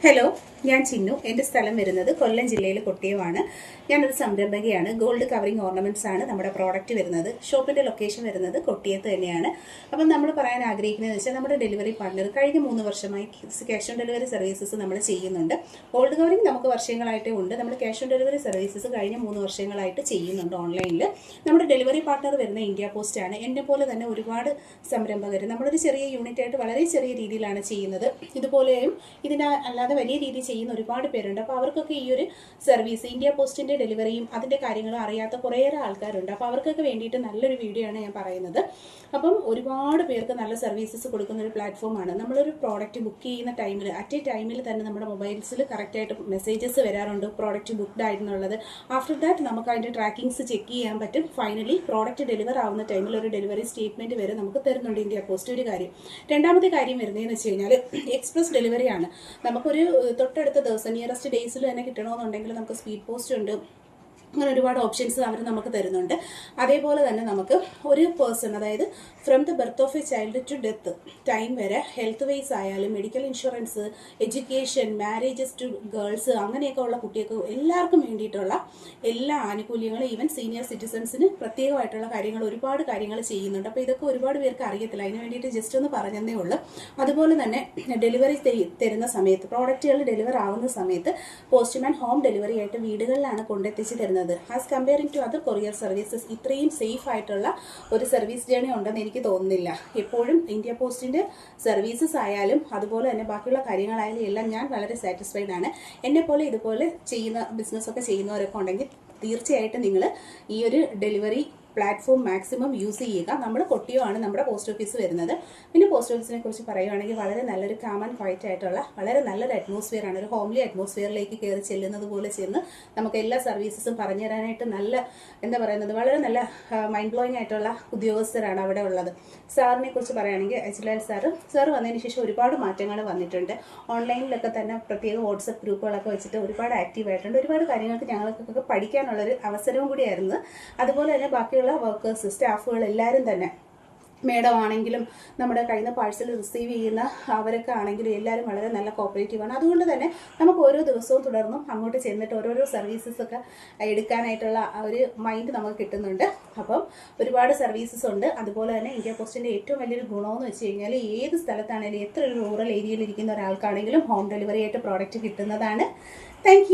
Hello, ഞാൻ ചിന്നു. എൻ്റെ സ്ഥലം വരുന്നത് കൊല്ലം ജില്ലയിൽ കൊട്ടിയമാണ്. ഞാനൊരു സംരംഭകയാണ്. ഗോൾഡ് കവറിംഗ് ഓർണമെന്റ്സ് ആണ് നമ്മുടെ പ്രോഡക്റ്റ് വരുന്നത്. ഷോപ്പിന്റെ ലൊക്കേഷൻ വരുന്നത് കൊട്ടിയത്ത് തന്നെയാണ്. അപ്പം നമ്മൾ പറയാൻ ആഗ്രഹിക്കുന്നത് വെച്ചാൽ നമ്മുടെ ഡെലിവറി പാർട്ണർ കഴിഞ്ഞ 3 വർഷമായി ക്യാഷ് ഓൺ ഡെലിവറി സർവീസസ് നമ്മൾ ചെയ്യുന്നുണ്ട്. ഗോൾഡ് കവറിംഗ് നമുക്ക് വർഷങ്ങളായിട്ടേ ഉണ്ട്. നമ്മൾ ക്യാഷ് ഓൺ ഡെലിവറി സർവീസസ് കഴിഞ്ഞ 3 വർഷങ്ങളായിട്ട് ചെയ്യുന്നുണ്ട് ഓൺലൈനിൽ. നമ്മുടെ ഡെലിവറി പാർട്ണർ വരുന്ന ഇന്ത്യ പോസ്റ്റ് ആണ്. എന്നെ പോലെ തന്നെ ഒരുപാട് സംരംഭകർ നമ്മളൊരു ചെറിയ യൂണിറ്റ് ആയിട്ട് വളരെ ചെറിയ രീതിയിലാണ് ചെയ്യുന്നത്. ഇതുപോലെയും ഇതിന് അല്ലാതെ വലിയ രീതിയിൽ ചെയ്യുന്ന ഒരുപാട് പേരുണ്ട്. അപ്പോൾ അവർക്കൊക്കെ ഈ ഒരു സർവീസ് ഇന്ത്യ പോസ്റ്റിന്റെ ഡെലിവറിയും അതിന്റെ കാര്യങ്ങളും അറിയാത്ത കുറേയേറെ ആൾക്കാരുണ്ട്. അപ്പോൾ അവർക്കൊക്കെ വേണ്ടിയിട്ട് നല്ലൊരു വീഡിയോ ആണ് ഞാൻ പറയുന്നത്. അപ്പം ഒരുപാട് പേർക്ക് നല്ല സർവീസസ് കൊടുക്കുന്ന ഒരു പ്ലാറ്റ്ഫോമാണ്. നമ്മളൊരു പ്രോഡക്റ്റ് ബുക്ക് ചെയ്യുന്ന ടൈമിൽ അറ്റ് എ ടൈമിൽ തന്നെ നമ്മുടെ മൊബൈൽസിൽ കറക്റ്റായിട്ട് മെസ്സേജസ് വരാറുണ്ട് പ്രോഡക്റ്റ് ബുക്ക്ഡ് ആയിരുന്നുള്ളത്. ആഫ്റ്റർ ദാറ്റ് നമുക്ക് അതിന്റെ ട്രാക്കിങ്സ് ചെക്ക് ചെയ്യാൻ പറ്റും. ഫൈനലി പ്രോഡക്റ്റ് ഡെലിവർ ആവുന്ന ടൈമിൽ ഒരു ഡെലിവറി സ്റ്റേറ്റ്മെന്റ് വരെ നമുക്ക് തരുന്നുണ്ട് ഇന്ത്യ പോസ്റ്റ്. ഒരു കാര്യം. രണ്ടാമത്തെ കാര്യം വരുന്നതെന്ന് വെച്ച് കഴിഞ്ഞാൽ എക്സ്പ്രസ് ഡെലിവറി ആണ്. നമുക്കൊരു തൊട്ടടുത്ത ദിവസം നിയറസ്റ്റ് ഡേയ്സിൽ തന്നെ കിട്ടണമെന്നുണ്ടെങ്കിൽ നമുക്ക് സ്പീഡ് പോസ്റ്റ് ഉണ്ട്. അങ്ങനെ ഒരുപാട് ഓപ്ഷൻസ് അവർ നമുക്ക് തരുന്നുണ്ട്. അതേപോലെ തന്നെ നമുക്ക് ഒരു പേഴ്സൺ, അതായത് from the birth of a child to death time വരെ ഹെൽത്ത് വൈസ് ആയാലും medical insurance, education, marriages to girls, അങ്ങനെയൊക്കെ ഉള്ള കുട്ടികൾക്ക് എല്ലാവർക്കും വേണ്ടിയിട്ടുള്ള എല്ലാ ആനുകൂല്യങ്ങളും, ഈവൻ സീനിയർ സിറ്റിസൺസിന് പ്രത്യേകമായിട്ടുള്ള കാര്യങ്ങൾ, ഒരുപാട് കാര്യങ്ങൾ ചെയ്യുന്നുണ്ട്. അപ്പോൾ ഇതൊക്കെ ഒരുപാട് പേർക്ക് അറിയത്തില്ല. അതിന് വേണ്ടിയിട്ട് ജസ്റ്റ് ഒന്ന് പറഞ്ഞതേ ഉള്ളൂ. അതുപോലെ തന്നെ ഡെലിവറി തരുന്ന സമയത്ത്, പ്രോഡക്റ്റുകൾ ഡെലിവർ ആവുന്ന സമയത്ത് പോസ്റ്റ്മാൻ ഹോം ഡെലിവറി ആയിട്ട് വീടുകളിലാണ് കൊണ്ടെത്തിച്ച് തരുന്നത്. As comparing to other courier services ഇത്രയും സേഫ് ആയിട്ടുള്ള ഒരു സർവീസ് ജേണി ഉണ്ടെന്ന് എനിക്ക് തോന്നുന്നില്ല. എപ്പോഴും ഇന്ത്യ പോസ്റ്റിന്റെ സർവീസസ് ആയാലും അതുപോലെ തന്നെ ബാക്കിയുള്ള കാര്യങ്ങളായാലും എല്ലാം ഞാൻ വളരെ സാറ്റിസ്ഫൈഡ് ആണ്. എന്നെ പോലെ ഇതുപോലെ ചെയ്യുന്ന ബിസിനസ് ഒക്കെ ചെയ്യുന്നവരൊക്കെ ഉണ്ടെങ്കിൽ തീർച്ചയായിട്ടും നിങ്ങൾ ഈ ഒരു ഡെലിവറി പ്ലാറ്റ്ഫോം മാക്സിമം യൂസ് ചെയ്യുക. നമ്മൾ കൊട്ടിയമാണ് നമ്മുടെ പോസ്റ്റ് ഓഫീസ് വരുന്നത്. പിന്നെ പോസ്റ്റ് ഓഫീസിനെ കുറിച്ച് പറയുകയാണെങ്കിൽ വളരെ നല്ലൊരു കാം ആൻഡ് ക്വയറ്റ് ആയിട്ടുള്ള വളരെ നല്ലൊരു അറ്റ്മോസ്ഫിയർ ആണ്. ഒരു ഹോംലി അറ്റ്മോസ്ഫിയറിലേക്ക് കയറി ചെല്ലുന്നത് പോലെ ചെന്ന് നമുക്ക് എല്ലാ സർവീസസും പറഞ്ഞു തരാനായിട്ട് നല്ല, എന്താ പറയുന്നത്, വളരെ നല്ല മൈൻഡ് ബ്ലോയിങ് ആയിട്ടുള്ള ഉദ്യോഗസ്ഥരാണ് അവിടെ ഉള്ളത്. സാറിനെ കുറിച്ച് പറയുകയാണെങ്കിൽ അജ്ലാൽ സാർ വന്നതിന് ശേഷം ഒരുപാട് മാറ്റങ്ങൾ വന്നിട്ടുണ്ട്. ഓൺലൈനിലൊക്കെ തന്നെ പ്രത്യേക വാട്സപ്പ് ഗ്രൂപ്പുകളൊക്കെ വെച്ചിട്ട് ഒരുപാട് ആക്റ്റീവ് ആയിട്ടുണ്ട്. ഒരുപാട് കാര്യങ്ങൾക്ക് ഞങ്ങൾക്കൊക്കെ പഠിക്കാനുള്ളൊരു അവസരവും കൂടിയായിരുന്നു. അതുപോലെ തന്നെ ബാക്കിയുള്ള വർക്കേഴ്സ്, സ്റ്റാഫുകൾ എല്ലാവരും തന്നെ, മേഡം ആണെങ്കിലും നമ്മുടെ കയ്യിൽ നിന്ന് പാഴ്സൽ റിസീവ് ചെയ്യുന്ന അവരൊക്കെ ആണെങ്കിലും എല്ലാവരും വളരെ നല്ല കോപ്പറേറ്റീവാണ്. അതുകൊണ്ട് തന്നെ നമുക്ക് ഓരോ ദിവസവും തുടർന്നും അങ്ങോട്ട് ചെന്നിട്ട് ഓരോരോ സർവീസസ് ഒക്കെ എടുക്കാനായിട്ടുള്ള ഒരു മൈൻഡ് നമുക്ക് കിട്ടുന്നുണ്ട്. അപ്പം ഒരുപാട് സർവീസസ് ഉണ്ട്. അതുപോലെ തന്നെ ഇന്ത്യ പോസ്റ്റിന്റെ ഏറ്റവും വലിയൊരു ഗുണമെന്ന് വെച്ച് കഴിഞ്ഞാൽ ഏത് സ്ഥലത്താണെങ്കിലും, എത്ര ഒരു റൂറൽ ഏരിയയിൽ ഇരിക്കുന്ന ഒരാൾക്കാണെങ്കിലും ഹോം ഡെലിവറി ആയിട്ട് പ്രോഡക്റ്റ് കിട്ടുന്നതാണ്. താങ്ക്